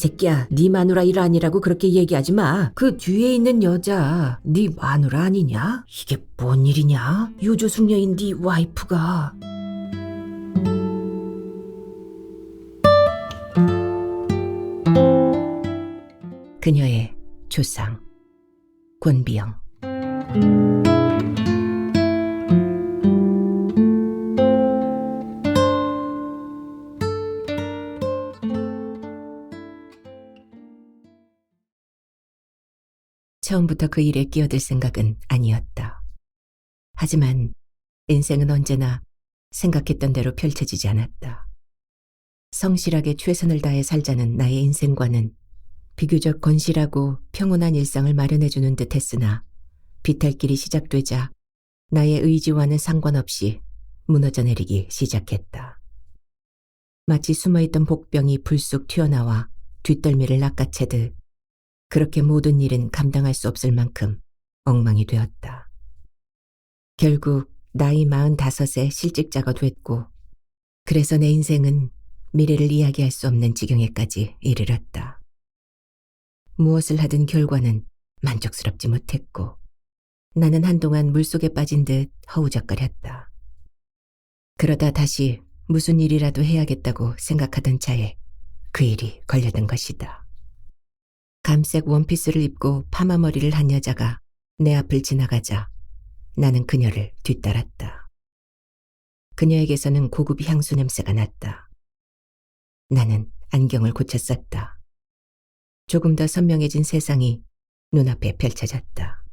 새끼야, 네 마누라 일 아니라고 그렇게 얘기하지 마. 그 뒤에 있는 여자 네 마누라 아니냐? 이게 뭔 일이냐? 유조숙녀인 네 와이프가. 그녀의 조상 권비영. 처음부터 그 일에 끼어들 생각은 아니었다. 하지만 인생은 언제나 생각했던 대로 펼쳐지지 않았다. 성실하게 최선을 다해 살자는 나의 인생과는 비교적 건실하고 평온한 일상을 마련해주는 듯 했으나 비탈길이 시작되자 나의 의지와는 상관없이 무너져 내리기 시작했다. 마치 숨어있던 복병이 불쑥 튀어나와 뒷덜미를 낚아채듯 그렇게 모든 일은 감당할 수 없을 만큼 엉망이 되었다. 결국 나이 45에 실직자가 됐고 그래서 내 인생은 미래를 이야기할 수 없는 지경에까지 이르렀다. 무엇을 하든 결과는 만족스럽지 못했고 나는 한동안 물속에 빠진 듯 허우적거렸다. 그러다 다시 무슨 일이라도 해야겠다고 생각하던 차에 그 일이 걸려든 것이다. 감색 원피스를 입고 파마머리를 한 여자가 내 앞을 지나가자 나는 그녀를 뒤따랐다. 그녀에게서는 고급 향수 냄새가 났다. 나는 안경을 고쳤었다. 조금 더 선명해진 세상이 눈앞에 펼쳐졌다.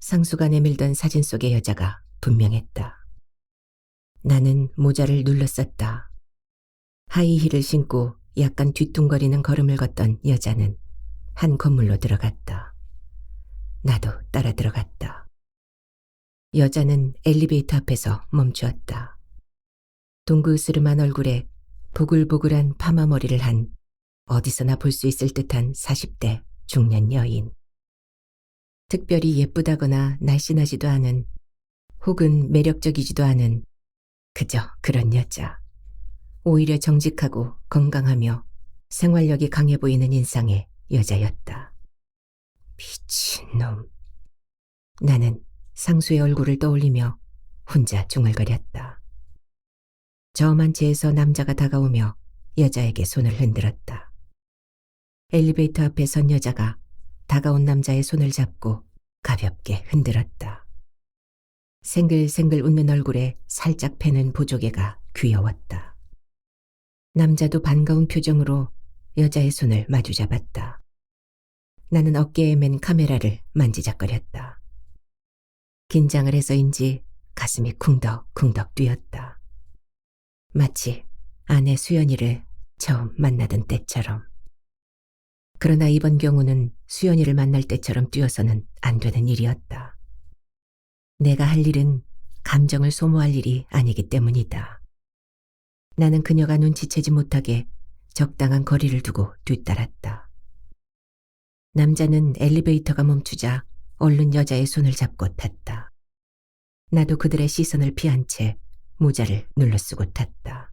상수가 내밀던 사진 속의 여자가 분명했다. 나는 모자를 눌렀었다. 하이힐을 신고 약간 뒤뚱거리는 걸음을 걷던 여자는 한 건물로 들어갔다. 나도 따라 들어갔다. 여자는 엘리베이터 앞에서 멈추었다. 동그스름한 얼굴에 보글보글한 파마머리를 한 어디서나 볼 수 있을 듯한 40대 중년 여인. 특별히 예쁘다거나 날씬하지도 않은 혹은 매력적이지도 않은 그저 그런 여자. 오히려 정직하고 건강하며 생활력이 강해 보이는 인상의 여자였다. 미친놈. 나는 상수의 얼굴을 떠올리며 혼자 중얼거렸다. 저엄한 채에서 남자가 다가오며 여자에게 손을 흔들었다. 엘리베이터 앞에 선 여자가 다가온 남자의 손을 잡고 가볍게 흔들었다. 생글생글 웃는 얼굴에 살짝 패는 보조개가 귀여웠다. 남자도 반가운 표정으로 여자의 손을 마주잡았다. 나는 어깨에 맨 카메라를 만지작거렸다. 긴장을 해서인지 가슴이 쿵덕쿵덕 뛰었다. 마치 아내 수연이를 처음 만나던 때처럼. 그러나 이번 경우는 수연이를 만날 때처럼 뛰어서는 안 되는 일이었다. 내가 할 일은 감정을 소모할 일이 아니기 때문이다. 나는 그녀가 눈치채지 못하게 적당한 거리를 두고 뒤따랐다. 남자는 엘리베이터가 멈추자 얼른 여자의 손을 잡고 탔다. 나도 그들의 시선을 피한 채 모자를 눌러쓰고 탔다.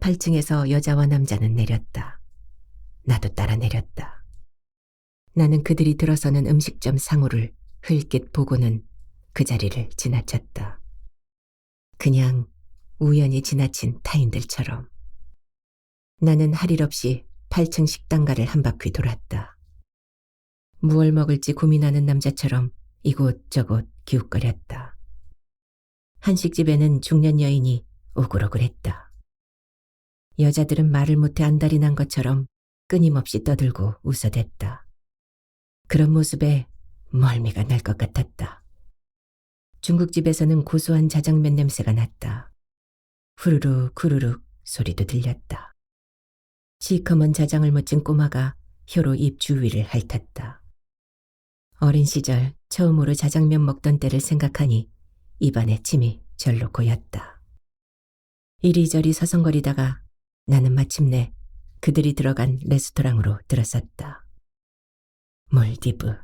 8층에서 여자와 남자는 내렸다. 나도 따라 내렸다. 나는 그들이 들어서는 음식점 상호를 흘낏 보고는 그 자리를 지나쳤다. 그냥 우연히 지나친 타인들처럼. 나는 할 일 없이 8층 식당가를 한 바퀴 돌았다. 무얼 먹을지 고민하는 남자처럼 이곳저곳 기웃거렸다. 한식집에는 중년 여인이 오글오글했다. 여자들은 말을 못해 안달이 난 것처럼 끊임없이 떠들고 웃어댔다. 그런 모습에 멀미가 날 것 같았다. 중국집에서는 고소한 자장면 냄새가 났다. 후루룩 후루룩 소리도 들렸다. 시커먼 자장을 묻힌 꼬마가 혀로 입 주위를 핥았다. 어린 시절 처음으로 자장면 먹던 때를 생각하니 입안에 침이 절로 고였다. 이리저리 서성거리다가 나는 마침내 그들이 들어간 레스토랑으로 들어섰다. 몰디브.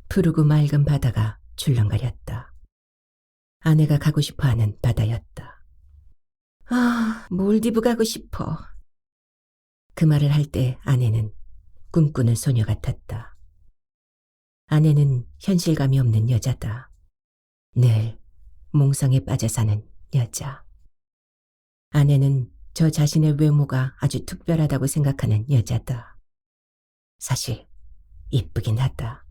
푸르고 맑은 바다가 출렁거렸다. 아내가 가고 싶어하는 바다였다. 아, 몰디브 가고 싶어. 그 말을 할 때 아내는 꿈꾸는 소녀 같았다. 아내는 현실감이 없는 여자다. 늘 몽상에 빠져 사는 여자. 아내는 저 자신의 외모가 아주 특별하다고 생각하는 여자다. 사실 이쁘긴 하다.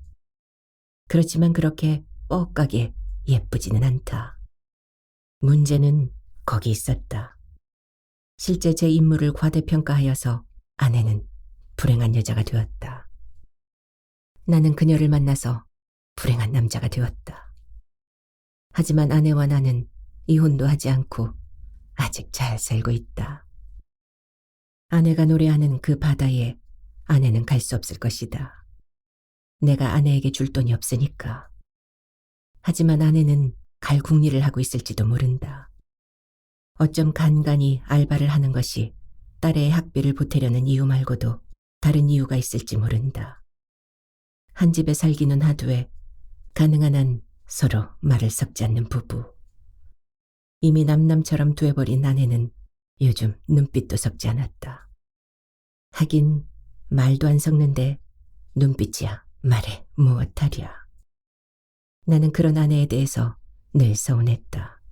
그렇지만 그렇게 뻑하게 예쁘지는 않다. 문제는 거기 있었다. 실제 제 인물을 과대평가하여서 아내는 불행한 여자가 되었다. 나는 그녀를 만나서 불행한 남자가 되었다. 하지만 아내와 나는 이혼도 하지 않고 아직 잘 살고 있다. 아내가 노래하는 그 바다에 아내는 갈 수 없을 것이다. 내가 아내에게 줄 돈이 없으니까. 하지만 아내는 갈 궁리를 하고 있을지도 모른다. 어쩜 간간히 알바를 하는 것이 딸의 학비를 보태려는 이유 말고도 다른 이유가 있을지 모른다. 한 집에 살기는 하두에 가능한 한 서로 말을 섞지 않는 부부. 이미 남남처럼 돼버린 아내는 요즘 눈빛도 섞지 않았다. 하긴 말도 안 섞는데 눈빛이야 말해 무엇하랴. 나는 그런 아내에 대해서 늘 서운했다.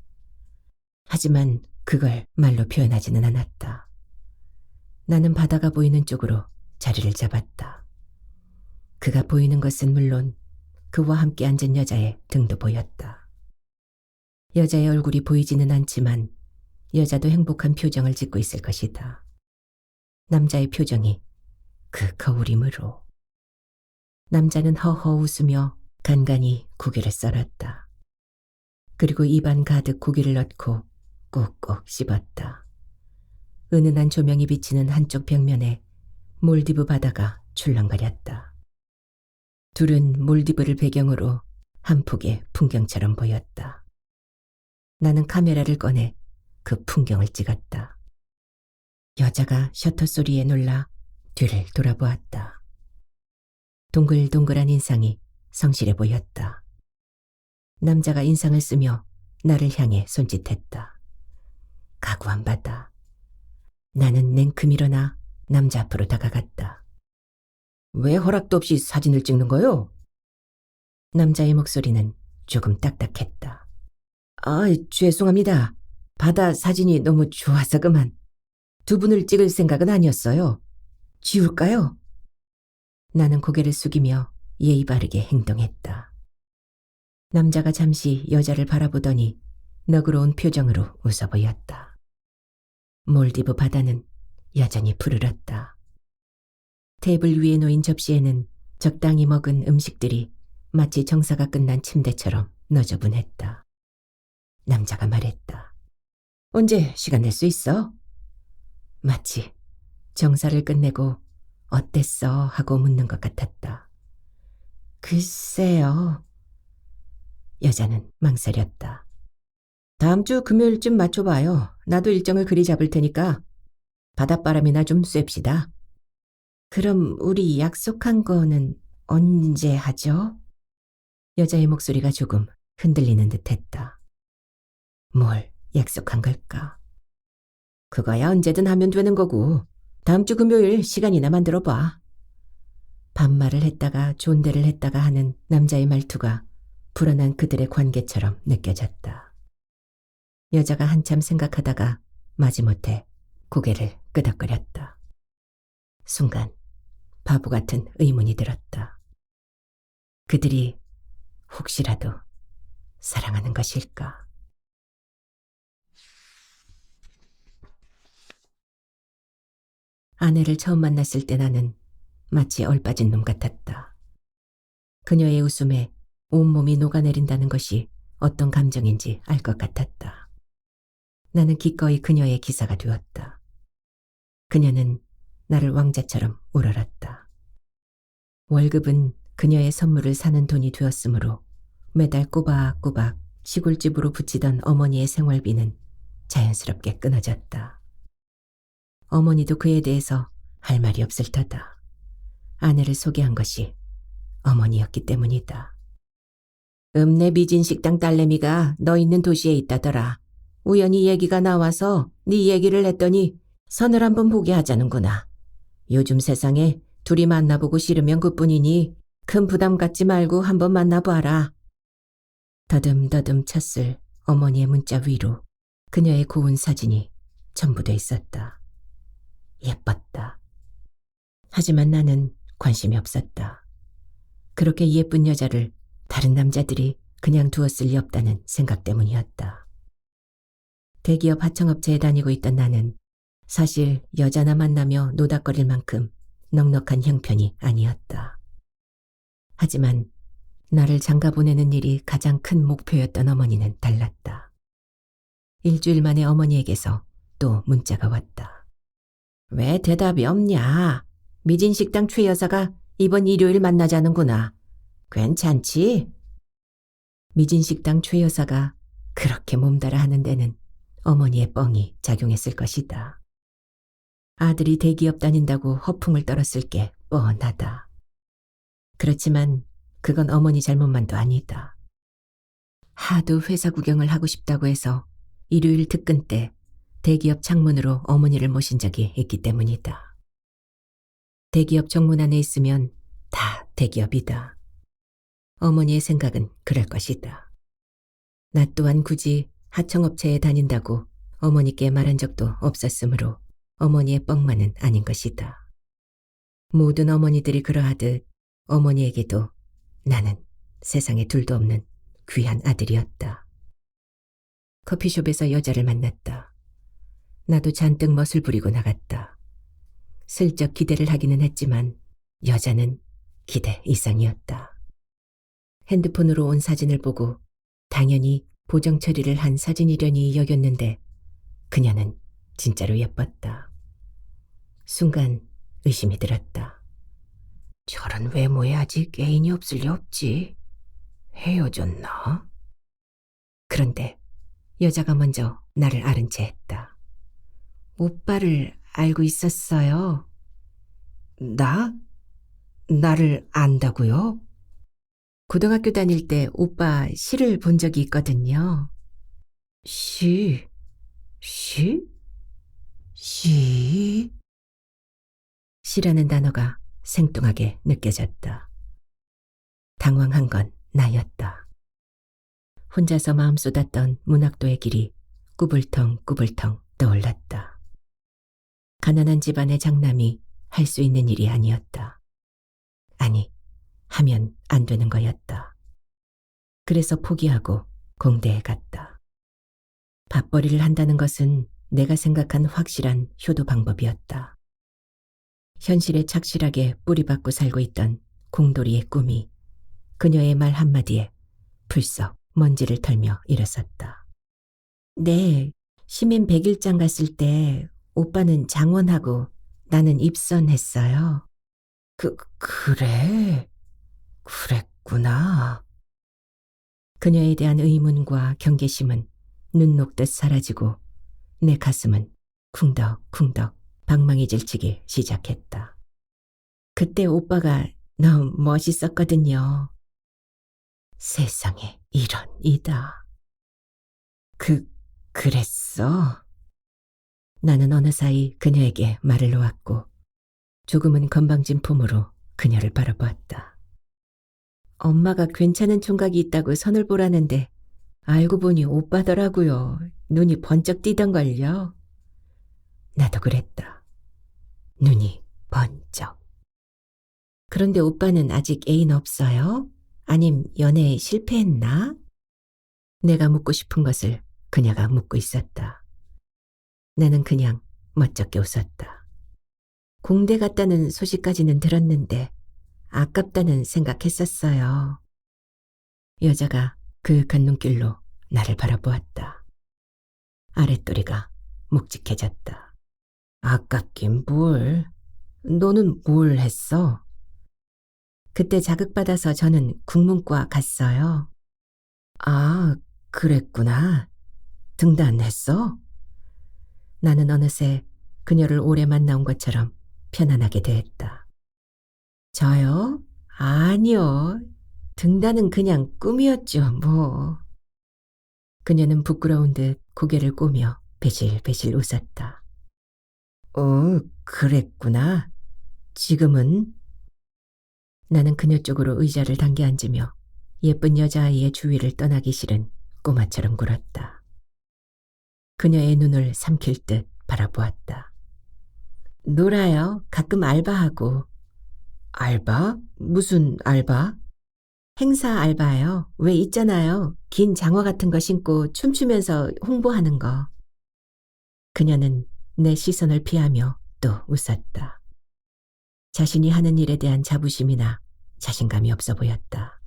하지만 그걸 말로 표현하지는 않았다. 나는 바다가 보이는 쪽으로 자리를 잡았다. 그가 보이는 것은 물론 그와 함께 앉은 여자의 등도 보였다. 여자의 얼굴이 보이지는 않지만 여자도 행복한 표정을 짓고 있을 것이다. 남자의 표정이 그 거울이므로. 남자는 허허 웃으며 간간히 고개를 썰었다. 그리고 입안 가득 고기를 넣고 꼭꼭 씹었다. 은은한 조명이 비치는 한쪽 벽면에 몰디브 바다가 출렁거렸다. 둘은 몰디브를 배경으로 한 폭의 풍경처럼 보였다. 나는 카메라를 꺼내 그 풍경을 찍었다. 여자가 셔터 소리에 놀라 뒤를 돌아보았다. 동글동글한 인상이 성실해 보였다. 남자가 인상을 쓰며 나를 향해 손짓했다. 각오한 바다. 나는 냉큼 일어나 남자 앞으로 다가갔다. 왜 허락도 없이 사진을 찍는 거요? 남자의 목소리는 조금 딱딱했다. 아, 죄송합니다. 바다 사진이 너무 좋아서 그만. 두 분을 찍을 생각은 아니었어요. 지울까요? 나는 고개를 숙이며 예의 바르게 행동했다. 남자가 잠시 여자를 바라보더니 너그러운 표정으로 웃어 보였다. 몰디브 바다는 여전히 푸르렀다. 테이블 위에 놓인 접시에는 적당히 먹은 음식들이 마치 정사가 끝난 침대처럼 너저분했다. 남자가 말했다. 언제 시간 낼 수 있어? 마치 정사를 끝내고 어땠어 하고 묻는 것 같았다. 글쎄요. 여자는 망설였다. 다음 주 금요일쯤 맞춰봐요. 나도 일정을 그리 잡을 테니까 바닷바람이나 좀 쐴시다. 그럼 우리 약속한 거는 언제 하죠? 여자의 목소리가 조금 흔들리는 듯했다. 뭘 약속한 걸까? 그거야 언제든 하면 되는 거고 다음 주 금요일 시간이나 만들어봐. 반말을 했다가 존대를 했다가 하는 남자의 말투가 불안한 그들의 관계처럼 느껴졌다. 여자가 한참 생각하다가 마지못해 고개를 끄덕거렸다. 순간 바보 같은 의문이 들었다. 그들이 혹시라도 사랑하는 것일까? 아내를 처음 만났을 때 나는 마치 얼빠진 놈 같았다. 그녀의 웃음에 온몸이 녹아내린다는 것이 어떤 감정인지 알 것 같았다. 나는 기꺼이 그녀의 기사가 되었다. 그녀는 나를 왕자처럼 우러렀다. 월급은 그녀의 선물을 사는 돈이 되었으므로 매달 꼬박꼬박 시골집으로 붙이던 어머니의 생활비는 자연스럽게 끊어졌다. 어머니도 그에 대해서 할 말이 없을 터다. 아내를 소개한 것이 어머니였기 때문이다. 읍내 미진식당 딸내미가 너 있는 도시에 있다더라. 우연히 얘기가 나와서 네 얘기를 했더니 선을 한번 보게 하자는구나. 요즘 세상에 둘이 만나보고 싫으면 그뿐이니 큰 부담 갖지 말고 한번 만나봐라. 더듬더듬 쳤을 어머니의 문자 위로 그녀의 고운 사진이 첨부돼 있었다. 예뻤다. 하지만 나는 관심이 없었다. 그렇게 예쁜 여자를 다른 남자들이 그냥 두었을 리 없다는 생각 때문이었다. 대기업 하청업체에 다니고 있던 나는 사실 여자나 만나며 노닥거릴 만큼 넉넉한 형편이 아니었다. 하지만 나를 장가 보내는 일이 가장 큰 목표였던 어머니는 달랐다. 일주일 만에 어머니에게서 또 문자가 왔다. 왜 대답이 없냐? 미진식당 최 여사가 이번 일요일 만나자는구나. 괜찮지? 미진식당 최 여사가 그렇게 몸달아 하는 데는 어머니의 뻥이 작용했을 것이다. 아들이 대기업 다닌다고 허풍을 떨었을 게 뻔하다. 그렇지만 그건 어머니 잘못만도 아니다. 하도 회사 구경을 하고 싶다고 해서 일요일 특근 때 대기업 창문으로 어머니를 모신 적이 있기 때문이다. 대기업 정문 안에 있으면 다 대기업이다. 어머니의 생각은 그럴 것이다. 나 또한 굳이 하청업체에 다닌다고 어머니께 말한 적도 없었으므로 어머니의 뻥만은 아닌 것이다. 모든 어머니들이 그러하듯 어머니에게도 나는 세상에 둘도 없는 귀한 아들이었다. 커피숍에서 여자를 만났다. 나도 잔뜩 멋을 부리고 나갔다. 슬쩍 기대를 하기는 했지만 여자는 기대 이상이었다. 핸드폰으로 온 사진을 보고 당연히 보정 처리를 한 사진이려니 여겼는데 그녀는 진짜로 예뻤다. 순간 의심이 들었다. 저런 외모에 아직 애인이 없을 리 없지. 헤어졌나? 그런데 여자가 먼저 나를 아른 채 했다. 오빠를 알고 있었어요. 나? 나를 안다고요? 고등학교 다닐 때 오빠 시를 본 적이 있거든요. 시? 시? 시? 시라는 단어가 생뚱하게 느껴졌다. 당황한 건 나였다. 혼자서 마음 쏟았던 문학도의 길이 꾸불텅꾸불텅 떠올랐다. 가난한 집안의 장남이 할 수 있는 일이 아니었다. 아니, 하면 안 되는 거였다. 그래서 포기하고 공대에 갔다. 밥벌이를 한다는 것은 내가 생각한 확실한 효도 방법이었다. 현실에 착실하게 뿌리박고 살고 있던 공돌이의 꿈이 그녀의 말 한마디에 불썩 먼지를 털며 일어섰다. 네, 시민 100일장 갔을 때 오빠는 장원하고 나는 입선했어요. 그래? 그랬구나. 그녀에 대한 의문과 경계심은 눈 녹듯 사라지고 내 가슴은 쿵덕쿵덕 방망이 질치기 시작했다. 그때 오빠가 너무 멋있었거든요. 세상에 이런 이다. 그랬어? 나는 어느 사이 그녀에게 말을 놓았고 조금은 건방진 품으로 그녀를 바라보았다. 엄마가 괜찮은 총각이 있다고 선을 보라는데 알고 보니 오빠더라고요. 눈이 번쩍 띄던걸요. 나도 그랬다. 눈이 번쩍. 그런데 오빠는 아직 애인 없어요? 아님 연애에 실패했나? 내가 묻고 싶은 것을 그녀가 묻고 있었다. 나는 그냥 멋쩍게 웃었다. 공대 갔다는 소식까지는 들었는데 아깝다는 생각했었어요. 여자가 그윽한 눈길로 나를 바라보았다. 아랫도리가 묵직해졌다. 아깝긴 뭘. 너는 뭘 했어? 그때 자극받아서 저는 국문과 갔어요. 아, 그랬구나. 등단했어? 나는 어느새 그녀를 오래 만나온 것처럼 편안하게 대했다. 저요? 아니요. 등단은 그냥 꿈이었죠, 뭐. 그녀는 부끄러운 듯 고개를 꼬며 배실배실 웃었다. 그랬구나. 지금은? 나는 그녀 쪽으로 의자를 당겨 앉으며 예쁜 여자아이의 주위를 떠나기 싫은 꼬마처럼 굴었다. 그녀의 눈을 삼킬 듯 바라보았다. 놀아요. 가끔 알바하고. 알바? 무슨 알바? 행사 알바요. 왜 있잖아요. 긴 장화 같은 거 신고 춤추면서 홍보하는 거. 그녀는 내 시선을 피하며 또 웃었다. 자신이 하는 일에 대한 자부심이나 자신감이 없어 보였다.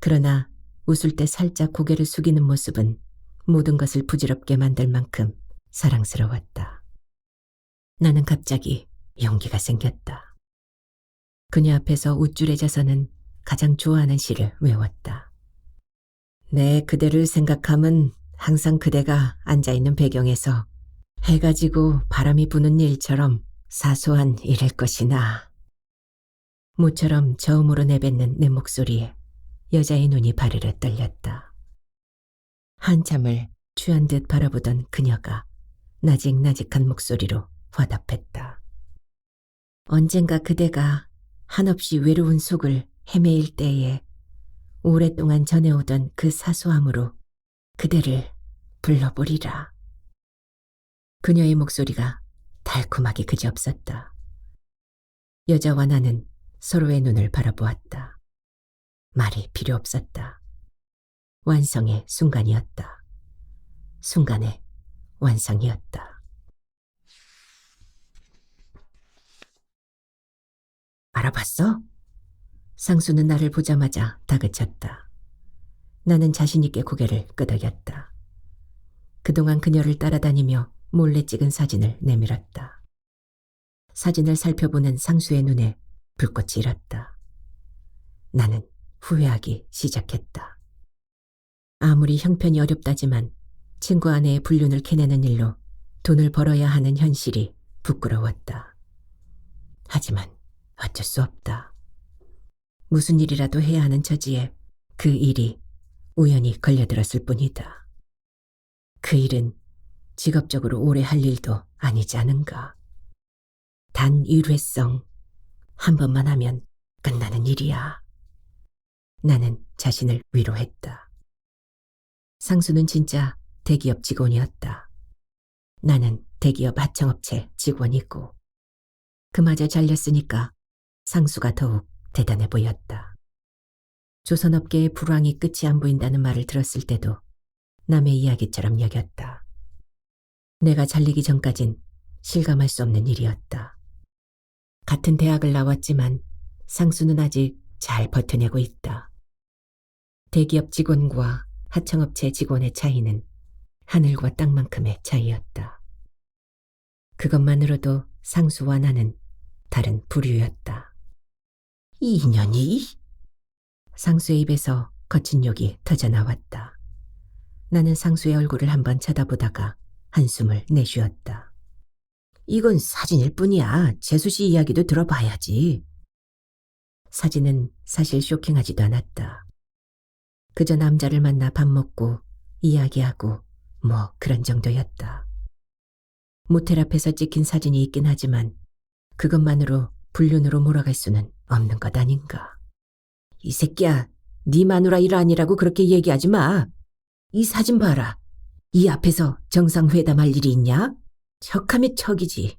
그러나 웃을 때 살짝 고개를 숙이는 모습은 모든 것을 부질없게 만들 만큼 사랑스러웠다. 나는 갑자기 용기가 생겼다. 그녀 앞에서 우쭐해져서는 가장 좋아하는 시를 외웠다. 내 그대를 생각함은 항상 그대가 앉아있는 배경에서 해가 지고 바람이 부는 일처럼 사소한 일일 것이나. 모처럼 저음으로 내뱉는 내 목소리에 여자의 눈이 바르르 떨렸다. 한참을 취한 듯 바라보던 그녀가 나직나직한 목소리로 화답했다. 언젠가 그대가 한없이 외로운 속을 헤매일 때에 오랫동안 전해오던 그 사소함으로 그대를 불러보리라. 그녀의 목소리가 달콤하기 그지없었다. 여자와 나는 서로의 눈을 바라보았다. 말이 필요 없었다. 완성의 순간이었다. 순간의 완성이었다. 알아봤어? 상수는 나를 보자마자 다그쳤다. 나는 자신 있게 고개를 끄덕였다. 그동안 그녀를 따라다니며 몰래 찍은 사진을 내밀었다. 사진을 살펴보는 상수의 눈에 불꽃이 일었다. 나는 후회하기 시작했다. 아무리 형편이 어렵다지만 친구 아내의 불륜을 캐내는 일로 돈을 벌어야 하는 현실이 부끄러웠다. 하지만 어쩔 수 없다. 무슨 일이라도 해야 하는 처지에 그 일이 우연히 걸려들었을 뿐이다. 그 일은 직업적으로 오래 할 일도 아니지 않은가. 단 일회성, 한 번만 하면 끝나는 일이야. 나는 자신을 위로했다. 상수는 진짜 대기업 직원이었다. 나는 대기업 하청업체 직원이고 그마저 잘렸으니까 상수가 더욱 대단해 보였다. 조선업계의 불황이 끝이 안 보인다는 말을 들었을 때도 남의 이야기처럼 여겼다. 내가 잘리기 전까진 실감할 수 없는 일이었다. 같은 대학을 나왔지만 상수는 아직 잘 버텨내고 있다. 대기업 직원과 하청업체 직원의 차이는 하늘과 땅만큼의 차이였다. 그것만으로도 상수와 나는 다른 부류였다. 이 인연이? 상수의 입에서 거친 욕이 터져나왔다. 나는 상수의 얼굴을 한번 쳐다보다가 한숨을 내쉬었다. 이건 사진일 뿐이야. 재수 씨 이야기도 들어봐야지. 사진은 사실 쇼킹하지도 않았다. 그저 남자를 만나 밥 먹고 이야기하고 뭐 그런 정도였다. 모텔 앞에서 찍힌 사진이 있긴 하지만 그것만으로 불륜으로 몰아갈 수는 없는 것 아닌가. 이 새끼야, 네 마누라 일 아니라고 그렇게 얘기하지 마. 이 사진 봐라. 이 앞에서 정상회담할 일이 있냐? 척하면 척이지.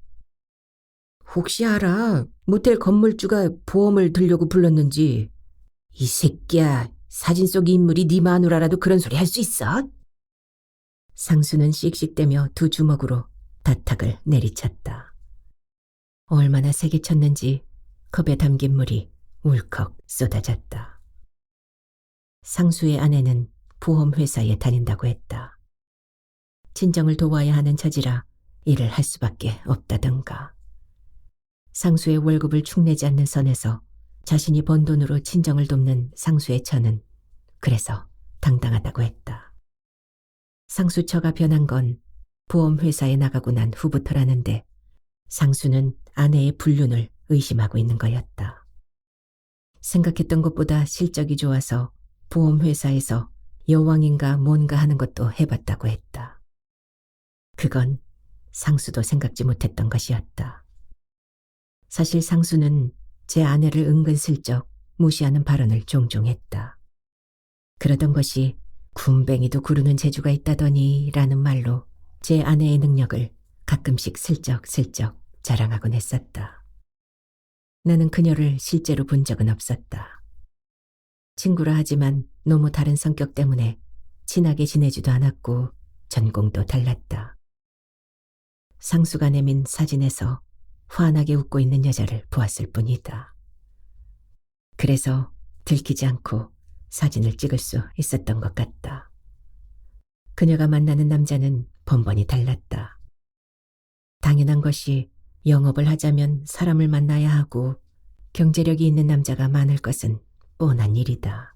혹시 알아? 모텔 건물주가 보험을 들려고 불렀는지. 이 새끼야, 사진 속 인물이 네 마누라라도 그런 소리 할 수 있어? 상수는 씩씩대며 두 주먹으로 다탁을 내리쳤다. 얼마나 세게 쳤는지 컵에 담긴 물이 울컥 쏟아졌다. 상수의 아내는 보험회사에 다닌다고 했다. 친정을 도와야 하는 처지라 일을 할 수밖에 없다던가. 상수의 월급을 축내지 않는 선에서 자신이 번 돈으로 친정을 돕는 상수의 처는 그래서 당당하다고 했다. 상수 처가 변한 건 보험회사에 나가고 난 후부터라는데 상수는 아내의 불륜을 의심하고 있는 거였다. 생각했던 것보다 실적이 좋아서 보험회사에서 여왕인가 뭔가 하는 것도 해봤다고 했다. 그건 상수도 생각지 못했던 것이었다. 사실 상수는 제 아내를 은근슬쩍 무시하는 발언을 종종 했다. 그러던 것이 군뱅이도 구르는 재주가 있다더니 라는 말로 제 아내의 능력을 가끔씩 슬쩍슬쩍 자랑하곤 했었다. 나는 그녀를 실제로 본 적은 없었다. 친구라 하지만 너무 다른 성격 때문에 친하게 지내지도 않았고 전공도 달랐다. 상수가 내민 사진에서 환하게 웃고 있는 여자를 보았을 뿐이다. 그래서 들키지 않고 사진을 찍을 수 있었던 것 같다. 그녀가 만나는 남자는 번번이 달랐다. 당연한 것이 영업을 하자면 사람을 만나야 하고 경제력이 있는 남자가 많을 것은 뻔한 일이다.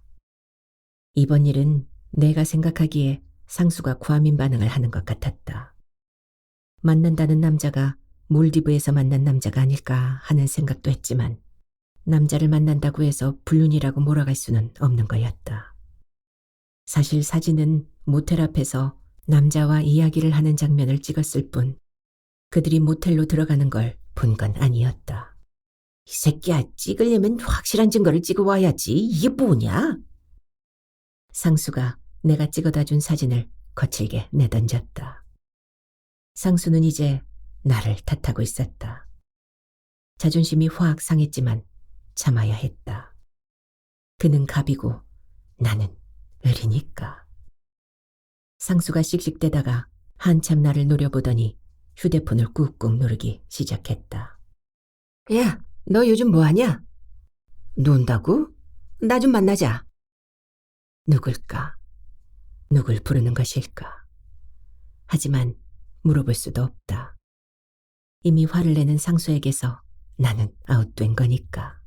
이번 일은 내가 생각하기에 상수가 과민 반응을 하는 것 같았다. 만난다는 남자가 몰디브에서 만난 남자가 아닐까 하는 생각도 했지만 남자를 만난다고 해서 불륜이라고 몰아갈 수는 없는 거였다. 사실 사진은 모텔 앞에서 남자와 이야기를 하는 장면을 찍었을 뿐 그들이 모텔로 들어가는 걸 본 건 아니었다. 이 새끼야, 찍으려면 확실한 증거를 찍어 와야지. 이게 뭐냐? 상수가 내가 찍어다 준 사진을 거칠게 내던졌다. 상수는 이제 나를 탓하고 있었다. 자존심이 확 상했지만 참아야 했다. 그는 갑이고 나는 을이니까. 상수가 씩씩대다가 한참 나를 노려보더니 휴대폰을 꾹꾹 누르기 시작했다. 야, 너 요즘 뭐하냐? 논다고? 나 좀 만나자. 누굴까? 누굴 부르는 것일까? 하지만 물어볼 수도 없다. 이미 화를 내는 상수에게서 나는 아웃된 거니까.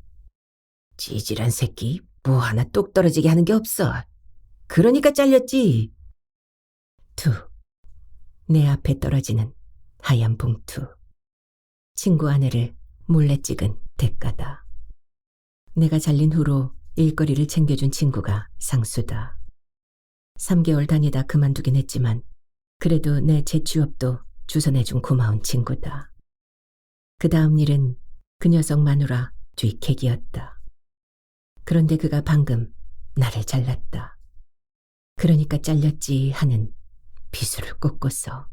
찌질한 새끼, 뭐 하나 똑 떨어지게 하는 게 없어. 그러니까 잘렸지. 내 앞에 떨어지는 하얀 봉투. 친구 아내를 몰래 찍은 대가다. 내가 잘린 후로 일거리를 챙겨준 친구가 상수다. 3개월 다니다 그만두긴 했지만 그래도 내 재취업도 주선해준 고마운 친구다. 그 다음 일은 그 녀석 마누라 뒤캐기였다. 그런데 그가 방금 나를 잘랐다. 그러니까 잘렸지 하는 비수를 꽂고서.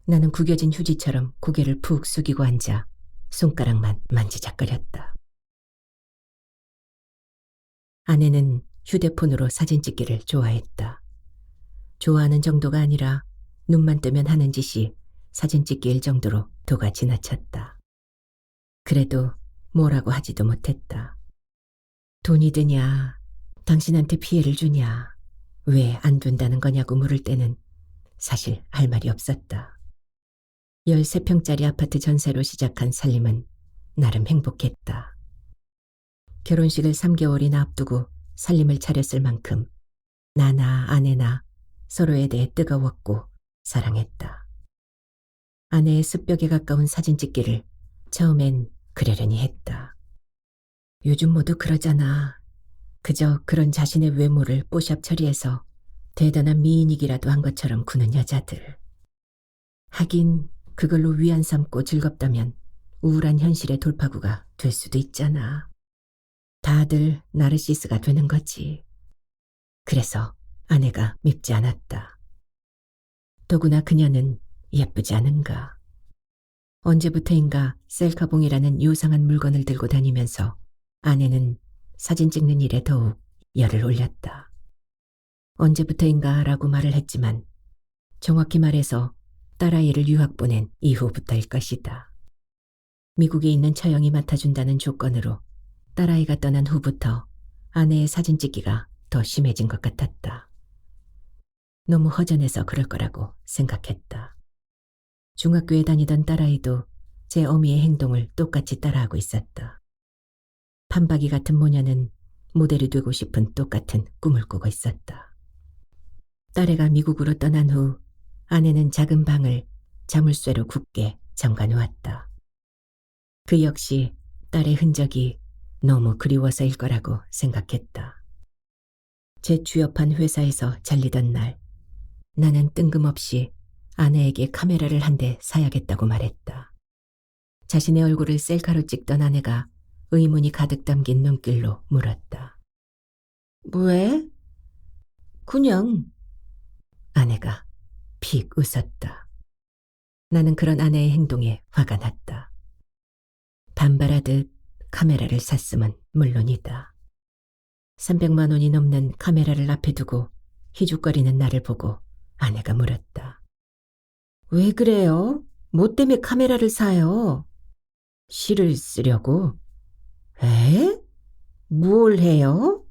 나는 구겨진 휴지처럼 고개를 푹 숙이고 앉아 손가락만 만지작거렸다. 아내는 휴대폰으로 사진 찍기를 좋아했다. 좋아하는 정도가 아니라 눈만 뜨면 하는 짓이 사진 찍기일 정도로 도가 지나쳤다. 그래도 뭐라고 하지도 못했다. 돈이 드냐, 당신한테 피해를 주냐, 왜 안 된다는 거냐고 물을 때는 사실 할 말이 없었다. 13평짜리 아파트 전세로 시작한 살림은 나름 행복했다. 결혼식을 3개월이나 앞두고 살림을 차렸을 만큼 나나 아내나 서로에 대해 뜨거웠고 사랑했다. 아내의 습벽에 가까운 사진 찍기를 처음엔 그러려니 했다. 요즘 모두 그러잖아. 그저 그런 자신의 외모를 뽀샵 처리해서 대단한 미인이기라도 한 것처럼 구는 여자들. 하긴 그걸로 위안 삼고 즐겁다면 우울한 현실의 돌파구가 될 수도 있잖아. 다들 나르시스가 되는 거지. 그래서 아내가 밉지 않았다. 더구나 그녀는 예쁘지 않은가. 언제부터인가 셀카봉이라는 요상한 물건을 들고 다니면서 아내는 사진 찍는 일에 더욱 열을 올렸다. 언제부터인가 라고 말을 했지만 정확히 말해서 딸아이를 유학 보낸 이후부터일 것이다. 미국에 있는 처형이 맡아준다는 조건으로 딸아이가 떠난 후부터 아내의 사진 찍기가 더 심해진 것 같았다. 너무 허전해서 그럴 거라고 생각했다. 중학교에 다니던 딸아이도 제 어미의 행동을 똑같이 따라하고 있었다. 판박이 같은 모녀는 모델이 되고 싶은 똑같은 꿈을 꾸고 있었다. 딸애가 미국으로 떠난 후 아내는 작은 방을 자물쇠로 굳게 잠가 놓았다. 그 역시 딸의 흔적이 너무 그리워서일 거라고 생각했다. 재취업한 회사에서 잘리던 날 나는 뜬금없이 아내에게 카메라를 한 대 사야겠다고 말했다. 자신의 얼굴을 셀카로 찍던 아내가 의문이 가득 담긴 눈길로 물었다. 왜? 그냥. 아내가 픽 웃었다. 나는 그런 아내의 행동에 화가 났다. 반발하듯 카메라를 샀음은 물론이다. 300만 원이 넘는 카메라를 앞에 두고 희죽거리는 나를 보고 아내가 물었다. 왜 그래요? 뭐 때문에 카메라를 사요? 시를 쓰려고? 에? 뭘 해요?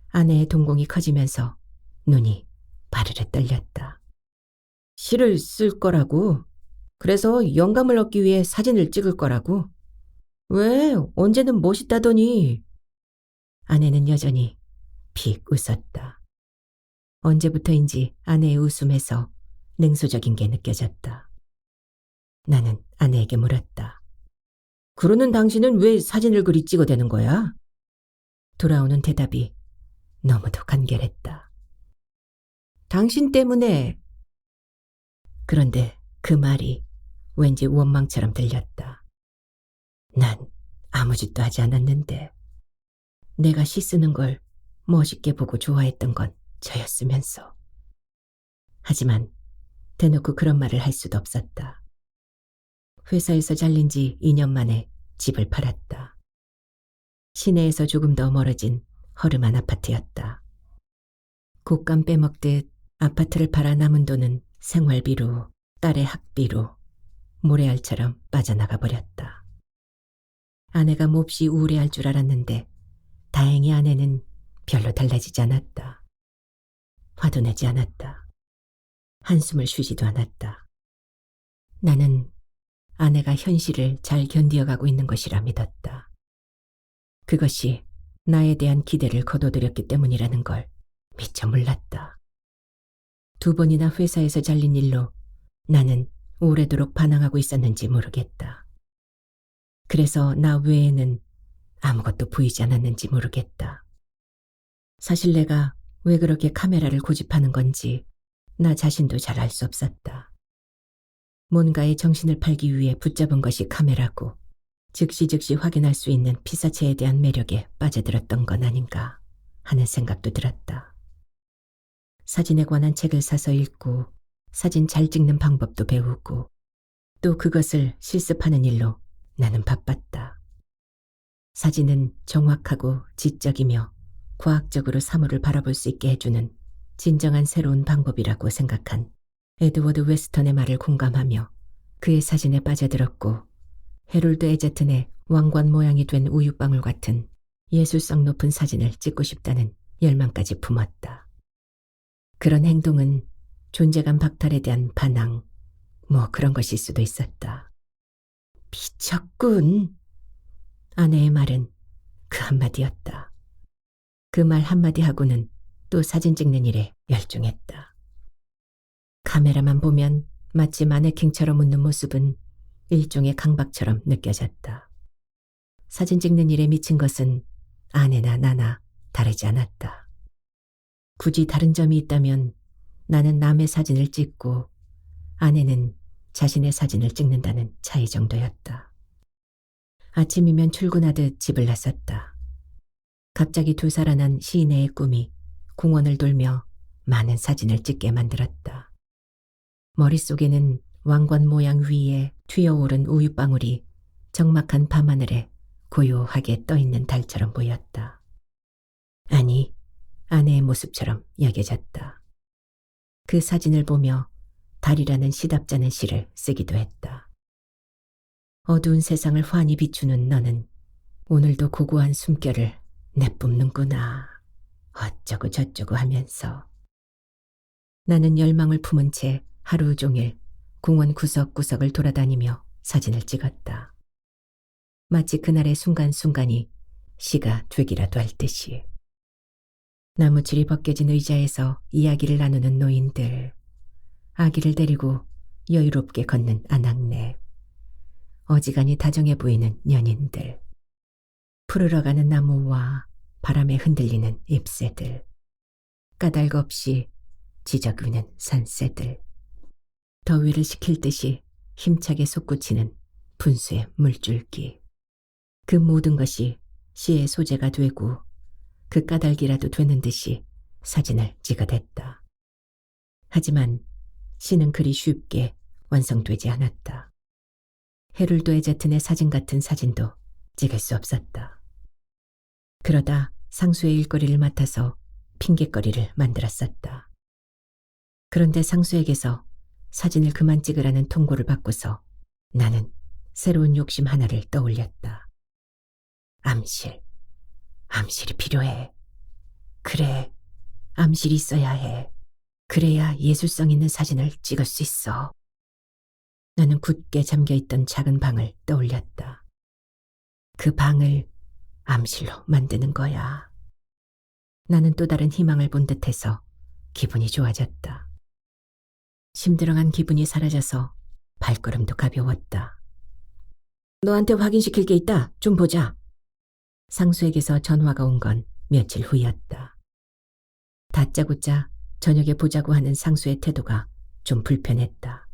아내의 동공이 커지면서 눈이 바르르 떨렸다. 시를 쓸 거라고? 그래서 영감을 얻기 위해 사진을 찍을 거라고? 왜? 언제는 멋있다더니. 아내는 여전히 픽 웃었다. 언제부터인지 아내의 웃음에서 냉소적인 게 느껴졌다. 나는 아내에게 물었다. 그러는 당신은 왜 사진을 그리 찍어대는 거야? 돌아오는 대답이 너무도 간결했다. 당신 때문에. 그런데 그 말이 왠지 원망처럼 들렸다. 난 아무 짓도 하지 않았는데. 내가 시 쓰는 걸 멋있게 보고 좋아했던 건 저였으면서. 하지만 대놓고 그런 말을 할 수도 없었다. 회사에서 잘린 지 2년 만에 집을 팔았다. 시내에서 조금 더 멀어진 허름한 아파트였다. 곶감 빼먹듯 아파트를 팔아 남은 돈은 생활비로, 딸의 학비로 모래알처럼 빠져나가 버렸다. 아내가 몹시 우울해할 줄 알았는데 다행히 아내는 별로 달라지지 않았다. 화도 내지 않았다. 한숨을 쉬지도 않았다. 나는 아내가 현실을 잘 견디어가고 있는 것이라 믿었다. 그것이 나에 대한 기대를 거둬들였기 때문이라는 걸 미처 몰랐다. 2번이나 회사에서 잘린 일로 나는 오래도록 반항하고 있었는지 모르겠다. 그래서 나 외에는 아무것도 보이지 않았는지 모르겠다. 사실 내가 왜 그렇게 카메라를 고집하는 건지 나 자신도 잘 알 수 없었다. 뭔가에 정신을 팔기 위해 붙잡은 것이 카메라고 즉시 확인할 수 있는 피사체에 대한 매력에 빠져들었던 건 아닌가 하는 생각도 들었다. 사진에 관한 책을 사서 읽고 사진 잘 찍는 방법도 배우고 또 그것을 실습하는 일로 나는 바빴다. 사진은 정확하고 지적이며 과학적으로 사물을 바라볼 수 있게 해주는 진정한 새로운 방법이라고 생각한 에드워드 웨스턴의 말을 공감하며 그의 사진에 빠져들었고 해롤드 에저튼의 왕관 모양이 된 우유방울 같은 예술성 높은 사진을 찍고 싶다는 열망까지 품었다. 그런 행동은 존재감 박탈에 대한 반항, 뭐 그런 것일 수도 있었다. 미쳤군. 아내의 말은 그 한마디였다. 그 말 한마디 하고는 또 사진 찍는 일에 열중했다. 카메라만 보면 마치 마네킹처럼 웃는 모습은 일종의 강박처럼 느껴졌다. 사진 찍는 일에 미친 것은 아내나 나나 다르지 않았다. 굳이 다른 점이 있다면 나는 남의 사진을 찍고 아내는 자신의 사진을 찍는다는 차이 정도였다. 아침이면 출근하듯 집을 나섰다. 갑자기 되살아난 시인의 꿈이 공원을 돌며 많은 사진을 찍게 만들었다. 머릿속에는 왕관 모양 위에 튀어오른 우유방울이 적막한 밤하늘에 고요하게 떠있는 달처럼 보였다. 아니, 아내의 모습처럼 여겨졌다. 그 사진을 보며 달이라는 시답잖은 시를 쓰기도 했다. 어두운 세상을 환히 비추는 너는 오늘도 고고한 숨결을 내뿜는구나. 어쩌고 저쩌고 하면서. 나는 열망을 품은 채 하루 종일 공원 구석구석을 돌아다니며 사진을 찍었다. 마치 그날의 순간순간이 시가 되기라도 할 듯이. 나무칠이 벗겨진 의자에서 이야기를 나누는 노인들, 아기를 데리고 여유롭게 걷는 아낙네, 어지간히 다정해 보이는 연인들, 푸르러가는 나무와 바람에 흔들리는 잎새들, 까닭 없이 지저귀는 산새들, 더위를 식힐 듯이 힘차게 솟구치는 분수의 물줄기. 그 모든 것이 시의 소재가 되고 그 까닭이라도 되는 듯이 사진을 찍어댔다. 하지만 시는 그리 쉽게 완성되지 않았다. 헤룰드 에제튼의 사진 같은 사진도 찍을 수 없었다. 그러다 상수의 일거리를 맡아서 핑곗거리를 만들었었다. 그런데 상수에게서 사진을 그만 찍으라는 통고를 받고서 나는 새로운 욕심 하나를 떠올렸다. 암실이 필요해. 그래, 암실이 있어야 해. 그래야 예술성 있는 사진을 찍을 수 있어. 나는 굳게 잠겨있던 작은 방을 떠올렸다. 그 방을 암실로 만드는 거야. 나는 또 다른 희망을 본 듯해서 기분이 좋아졌다. 심드렁한 기분이 사라져서 발걸음도 가벼웠다. 너한테 확인시킬 게 있다. 좀 보자. 상수에게서 전화가 온 건 며칠 후였다. 다짜고짜 저녁에 보자고 하는 상수의 태도가 좀 불편했다.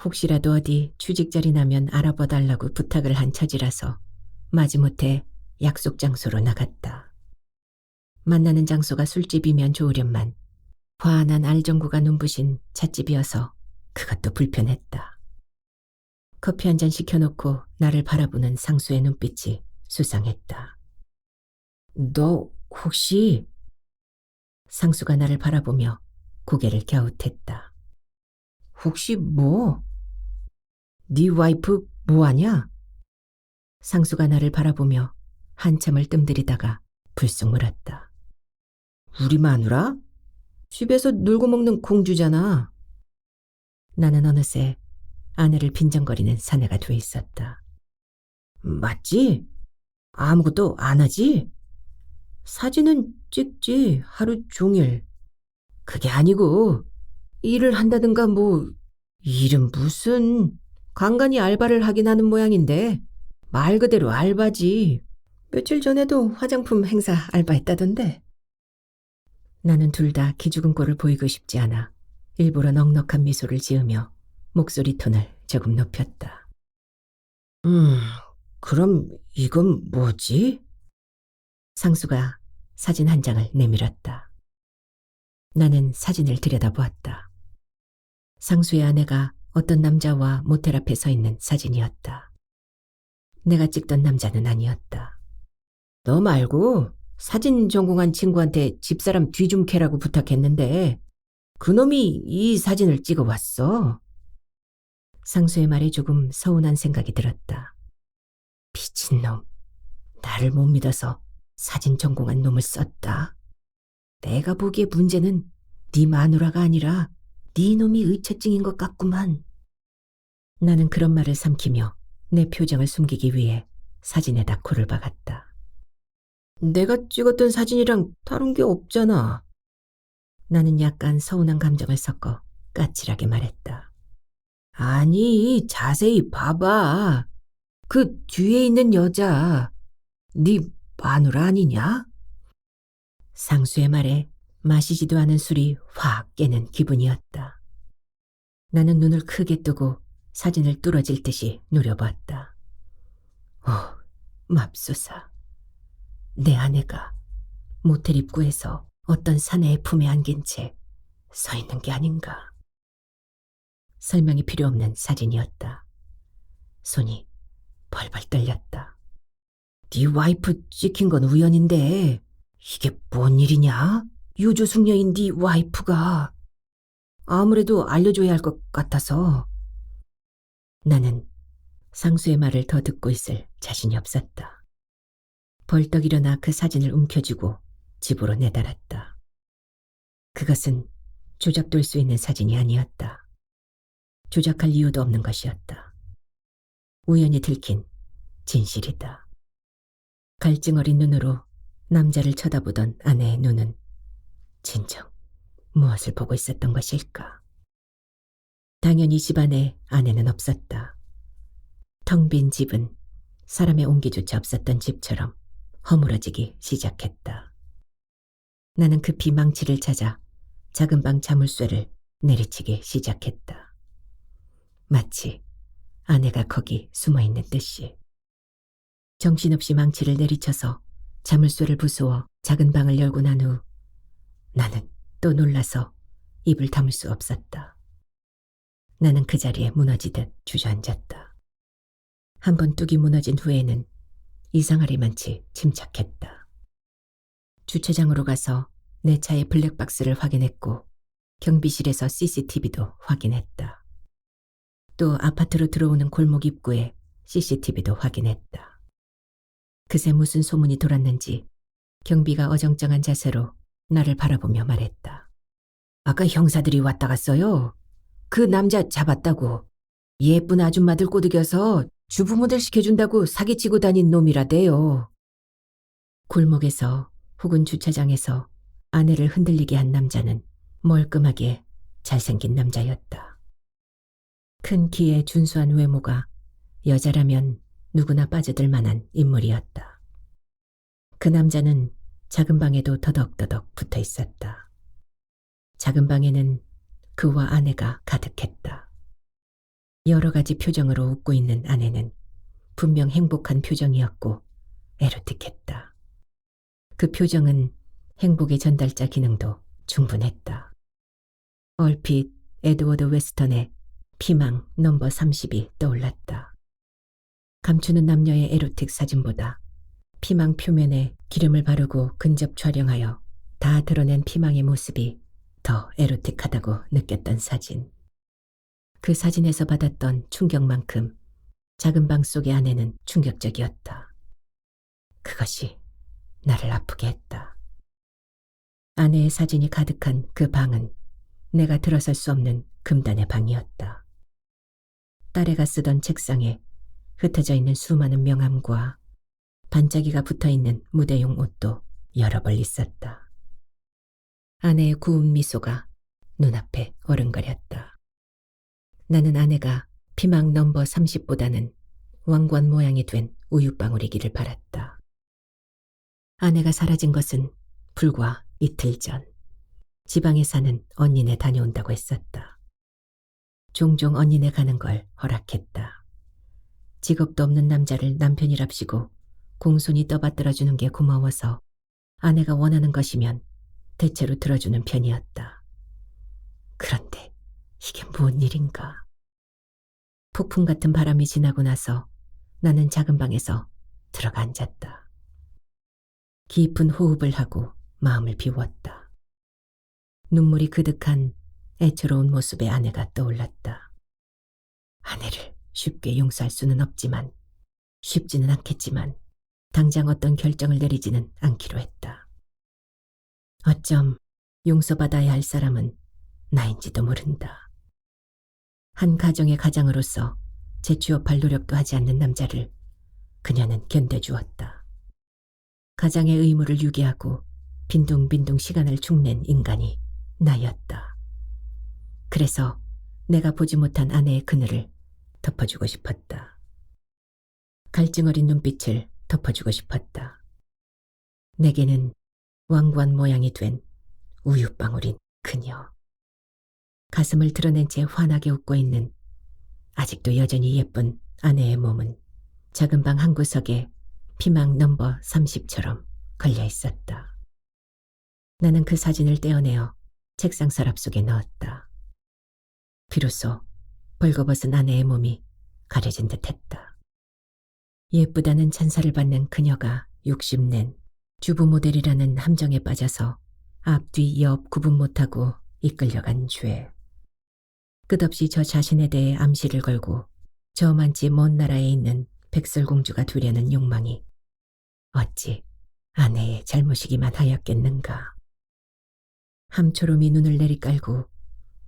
혹시라도 어디 취직자리 나면 알아봐달라고 부탁을 한 처지라서 마지못해 약속 장소로 나갔다. 만나는 장소가 술집이면 좋으련만 환한 알전구가 눈부신 찻집이어서 그것도 불편했다. 커피 한 잔 시켜놓고 나를 바라보는 상수의 눈빛이 수상했다. 너 혹시... 상수가 나를 바라보며 고개를 갸웃했다. 혹시 뭐? 네 와이프 뭐하냐? 상수가 나를 바라보며 한참을 뜸들이다가 불쑥 물었다. 우리 마누라? 집에서 놀고 먹는 공주잖아. 나는 어느새 아내를 빈정거리는 사내가 돼 있었다. 맞지? 아무것도 안 하지? 사진은 찍지 하루 종일. 그게 아니고 일을 한다든가 뭐 일은 무슨 간간히 알바를 하긴 하는 모양인데 말 그대로 알바지. 며칠 전에도 화장품 행사 알바했다던데. 나는 둘 다 기죽은 꼴을 보이고 싶지 않아 일부러 넉넉한 미소를 지으며 목소리 톤을 조금 높였다. 그럼 이건 뭐지? 상수가 사진 한 장을 내밀었다. 나는 사진을 들여다보았다. 상수의 아내가 어떤 남자와 모텔 앞에 서 있는 사진이었다. 내가 찍던 남자는 아니었다. 너 말고 사진 전공한 친구한테 집사람 뒤 좀 캐라고 부탁했는데 그놈이 이 사진을 찍어왔어. 상수의 말에 조금 서운한 생각이 들었다. 미친놈, 나를 못 믿어서 사진 전공한 놈을 썼다. 내가 보기에 문제는 네 마누라가 아니라 네 놈이 의처증인 것 같구만. 나는 그런 말을 삼키며 내 표정을 숨기기 위해 사진에다 코를 박았다. 내가 찍었던 사진이랑 다른 게 없잖아. 나는 약간 서운한 감정을 섞어 까칠하게 말했다. 아니, 자세히 봐봐. 그 뒤에 있는 여자, 네 마누라 아니냐? 상수의 말에 마시지도 않은 술이 확 깨는 기분이었다. 나는 눈을 크게 뜨고 사진을 뚫어질 듯이 노려봤다. 맙소사. 내 아내가 모텔 입구에서 어떤 사내의 품에 안긴 채 서 있는 게 아닌가. 설명이 필요 없는 사진이었다. 손이 벌벌 떨렸다. 네 와이프 찍힌 건 우연인데 이게 뭔 일이냐? 유조숙녀인 네 와이프가. 아무래도 알려줘야 할 것 같아서. 나는 상수의 말을 더 듣고 있을 자신이 없었다. 벌떡 일어나 그 사진을 움켜쥐고 집으로 내달았다. 그것은 조작될 수 있는 사진이 아니었다. 조작할 이유도 없는 것이었다. 우연히 들킨 진실이다. 갈증 어린 눈으로 남자를 쳐다보던 아내의 눈은 진정 무엇을 보고 있었던 것일까? 당연히 집안에 아내는 없었다. 텅 빈 집은 사람의 온기조차 없었던 집처럼 허물어지기 시작했다. 나는 급히 망치를 찾아 작은 방 자물쇠를 내리치기 시작했다. 마치 아내가 거기 숨어있는 듯이. 정신없이 망치를 내리쳐서 자물쇠를 부수어 작은 방을 열고 난 후 나는 또 놀라서 입을 다물 수 없었다. 나는 그 자리에 무너지듯 주저앉았다. 한 번 뚝이 무너진 후에는 이상하리만치 침착했다. 주차장으로 가서 내 차의 블랙박스를 확인했고 경비실에서 CCTV도 확인했다. 또 아파트로 들어오는 골목 입구에 CCTV도 확인했다. 그새 무슨 소문이 돌았는지 경비가 어정쩡한 자세로 나를 바라보며 말했다. 아까 형사들이 왔다 갔어요. 그 남자 잡았다고. 예쁜 아줌마들 꼬드겨서 주부모델 시켜준다고 사기치고 다닌 놈이라대요. 골목에서 혹은 주차장에서 아내를 흔들리게 한 남자는 멀끔하게 잘생긴 남자였다. 큰 키에 준수한 외모가 여자라면 누구나 빠져들 만한 인물이었다. 그 남자는 작은 방에도 더덕더덕 붙어 있었다. 작은 방에는 그와 아내가 가득했다. 여러 가지 표정으로 웃고 있는 아내는 분명 행복한 표정이었고 에로틱했다. 그 표정은 행복의 전달자 기능도 충분했다. 얼핏 에드워드 웨스턴의 피망 넘버 30이 떠올랐다. 감추는 남녀의 에로틱 사진보다 피망 표면에 기름을 바르고 근접 촬영하여 다 드러낸 피망의 모습이 더 에로틱하다고 느꼈던 사진. 그 사진에서 받았던 충격만큼 작은 방 속의 아내는 충격적이었다. 그것이 나를 아프게 했다. 아내의 사진이 가득한 그 방은 내가 들어설 수 없는 금단의 방이었다. 딸애가 쓰던 책상에 흩어져 있는 수많은 명함과 반짝이가 붙어있는 무대용 옷도 여러 벌 있었다. 아내의 구운 미소가 눈앞에 어른거렸다. 나는 아내가 피망 넘버 30보다는 왕관 모양이 된 우유방울이기를 바랐다. 아내가 사라진 것은 불과 이틀 전 지방에 사는 언니네 다녀온다고 했었다. 종종 언니네 가는 걸 허락했다. 직업도 없는 남자를 남편이랍시고 공손히 떠받들어주는 게 고마워서 아내가 원하는 것이면 대체로 들어주는 편이었다. 그런데 이게 뭔 일인가. 폭풍 같은 바람이 지나고 나서 나는 작은 방에서 들어가 앉았다. 깊은 호흡을 하고 마음을 비웠다. 눈물이 그득한 애처로운 모습의 아내가 떠올랐다. 아내를 쉽게 용서할 수는 없지만 쉽지는 않겠지만 당장 어떤 결정을 내리지는 않기로 했다. 어쩜 용서받아야 할 사람은 나인지도 모른다. 한 가정의 가장으로서 재취업할 노력도 하지 않는 남자를 그녀는 견뎌주었다. 가장의 의무를 유기하고 빈둥빈둥 시간을 축낸 인간이 나였다. 그래서 내가 보지 못한 아내의 그늘을 덮어주고 싶었다. 갈증 어린 눈빛을 덮어주고 싶었다. 내게는 왕관 모양이 된 우유방울인 그녀. 가슴을 드러낸 채 환하게 웃고 있는 아직도 여전히 예쁜 아내의 몸은 작은 방 한 구석에 피망 넘버 30처럼 걸려 있었다. 나는 그 사진을 떼어내어 책상 서랍 속에 넣었다. 비로소 벌거벗은 아내의 몸이 가려진 듯했다. 예쁘다는 찬사를 받는 그녀가 욕심낸 주부 모델이라는 함정에 빠져서 앞뒤 옆 구분 못하고 이끌려간 죄. 끝없이 저 자신에 대해 암시를 걸고 저만치 먼 나라에 있는 백설공주가 되려는 욕망이 어찌 아내의 잘못이기만 하였겠는가. 함초롬이 눈을 내리깔고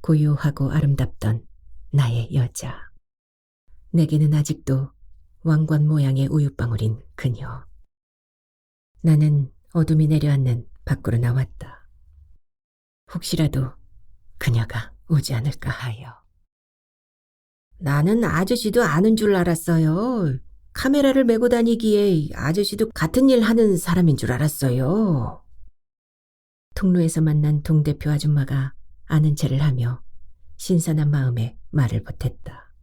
고요하고 아름답던 나의 여자. 내게는 아직도 왕관 모양의 우유방울인 그녀. 나는 어둠이 내려앉는 밖으로 나왔다. 혹시라도 그녀가 오지 않을까 하여. 나는 아저씨도 아는 줄 알았어요. 카메라를 메고 다니기에 아저씨도 같은 일 하는 사람인 줄 알았어요. 통로에서 만난 동대표 아줌마가 아는 체를 하며 신선한 마음에 말을 보탰다.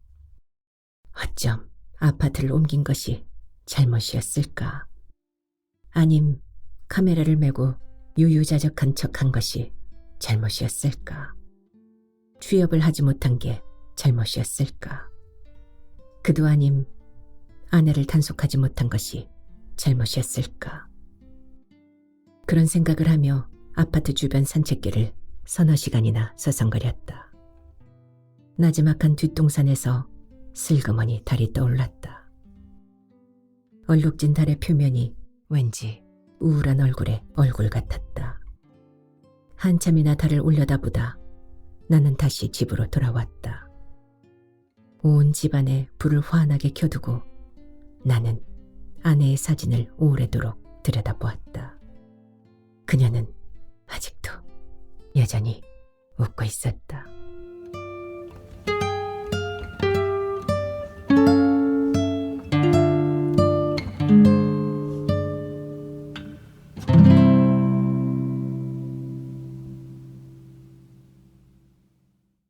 어쩜 아파트를 옮긴 것이 잘못이었을까? 아님 카메라를 메고 유유자적한 척한 것이 잘못이었을까? 취업을 하지 못한 게 잘못이었을까? 그도 아님 아내를 단속하지 못한 것이 잘못이었을까? 그런 생각을 하며 아파트 주변 산책길을 서너 시간이나 서성거렸다. 나지막한 뒷동산에서 슬그머니 달이 떠올랐다. 얼룩진 달의 표면이 왠지 우울한 얼굴의 얼굴 같았다. 한참이나 달을 올려다보다 나는 다시 집으로 돌아왔다. 온 집안에 불을 환하게 켜두고 나는 아내의 사진을 오래도록 들여다보았다. 그녀는 아직도 여전히 웃고 있었다.